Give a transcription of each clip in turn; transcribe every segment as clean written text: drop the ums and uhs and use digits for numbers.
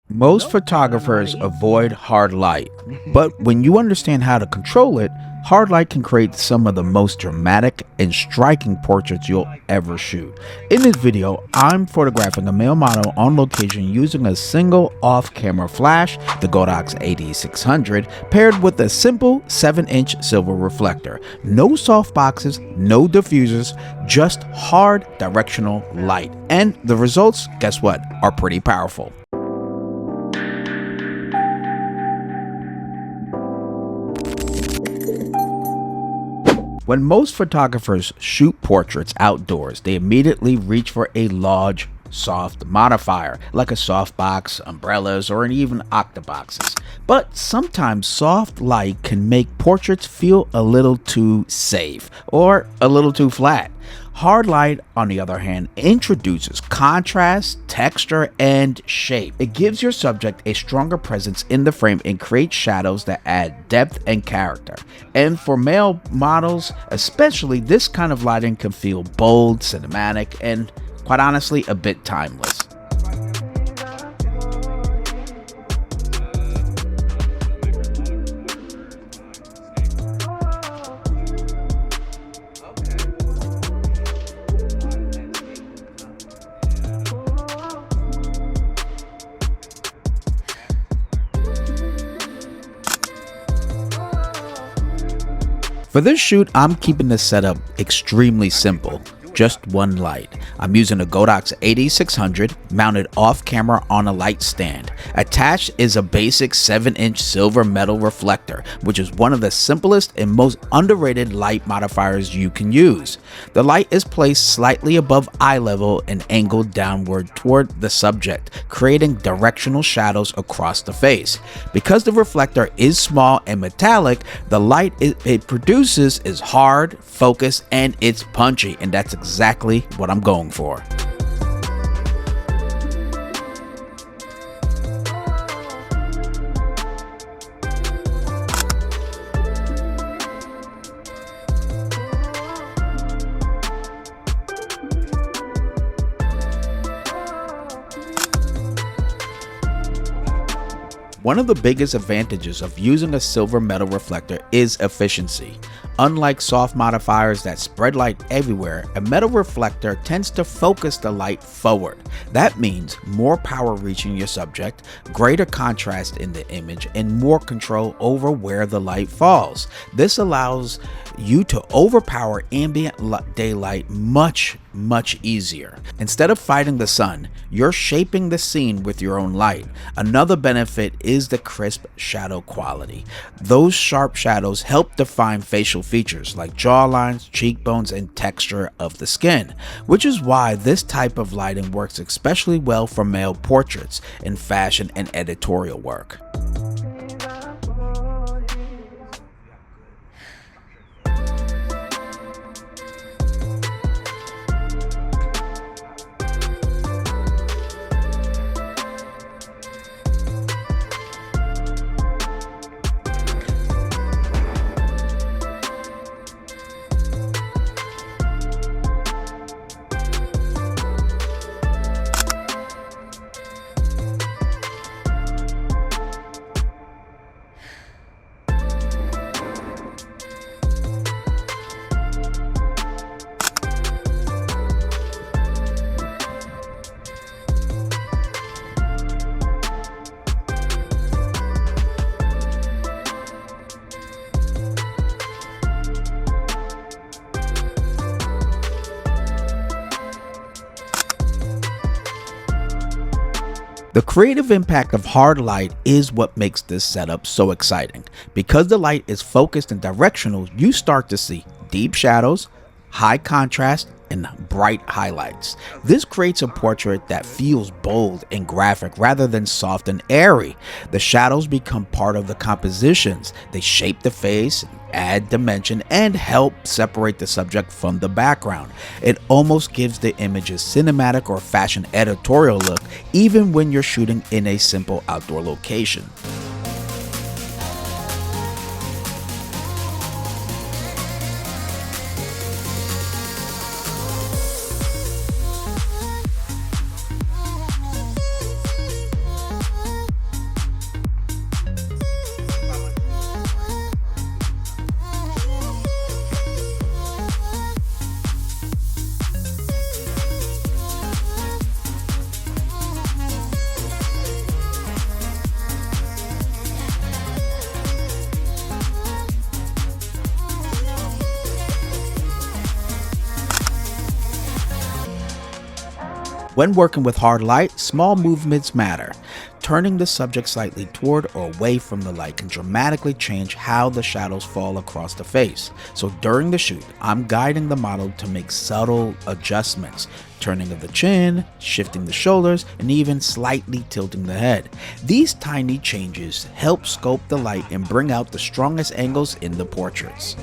Most photographers avoid hard light, but when you understand how to control it, hard light can create some of the most dramatic and striking portraits you'll ever shoot. In this video, I'm photographing a male model on location using a single off-camera flash, the Godox AD600, paired with a simple 7-inch silver reflector. No softboxes, no diffusers, just hard directional light. And the results, guess what, are pretty powerful. When most photographers shoot portraits outdoors, they immediately reach for a large, soft modifier, like a softbox, umbrellas, or even octoboxes. But sometimes soft light can make portraits feel a little too safe, or a little too flat. Hard light, on the other hand, introduces contrast, texture, and shape. It gives your subject a stronger presence in the frame and creates shadows that add depth and character. And for male models, especially, this kind of lighting can feel bold, cinematic, and quite honestly, a bit timeless. For this shoot, I'm keeping the setup extremely simple. Just one light. I'm using a Godox AD600 mounted off camera on a light stand. Attached is a basic 7-inch silver metal reflector, which is one of the simplest and most underrated light modifiers you can use. The light is placed slightly above eye level and angled downward toward the subject, creating directional shadows across the face. Because the reflector is small and metallic, the light it produces is hard, focused, and it's punchy, and that's exactly what I'm going for. One of the biggest advantages of using a silver metal reflector is efficiency. Unlike soft modifiers that spread light everywhere, a metal reflector tends to focus the light forward. That means more power reaching your subject, greater contrast in the image, and more control over where the light falls. This allows you to overpower ambient daylight much easier. Instead of fighting the sun, you're shaping the scene with your own light. Another benefit is the crisp shadow quality. Those sharp shadows help define facial features like jawlines, cheekbones, and texture of the skin, which is why this type of lighting works especially well for male portraits in fashion and editorial work. The creative impact of hard light is what makes this setup so exciting. Because the light is focused and directional, you start to see deep shadows, high contrast, and bright highlights. This creates a portrait that feels bold and graphic rather than soft and airy. The shadows become part of the compositions. They shape the face, add dimension, and help separate the subject from the background. It almost gives the image a cinematic or fashion editorial look, even when you're shooting in a simple outdoor location. When working with hard light, small movements matter. Turning the subject slightly toward or away from the light can dramatically change how the shadows fall across the face. So during the shoot, I'm guiding the model to make subtle adjustments, turning of the chin, shifting the shoulders, and even slightly tilting the head. These tiny changes help sculpt the light and bring out the strongest angles in the portraits.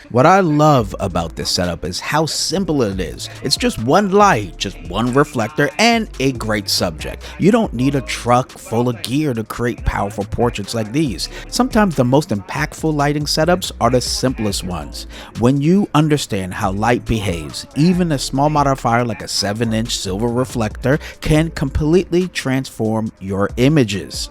What I love about this setup is how simple it is. It's just one light, just one reflector, and a great subject. You don't need a truck full of gear to create powerful portraits like these. Sometimes the most impactful lighting setups are the simplest ones. When you understand how light behaves, even a small modifier like a 7-inch silver reflector can completely transform your images.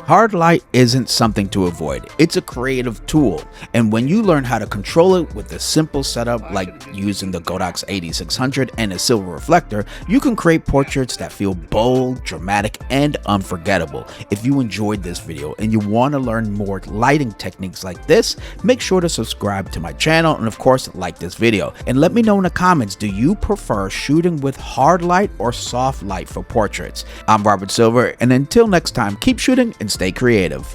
Hard light isn't something to avoid, it's a creative tool, and when you learn how to control it with a simple setup like using the Godox AD600 and a silver reflector, you can create portraits that feel bold, dramatic, and unforgettable. If you enjoyed this video and you want to learn more lighting techniques like this, make sure to subscribe to my channel and of course like this video. And let me know in the comments, do you prefer shooting with hard light or soft light for portraits? I'm Robert Silver, and until next time, keep shooting and stay creative.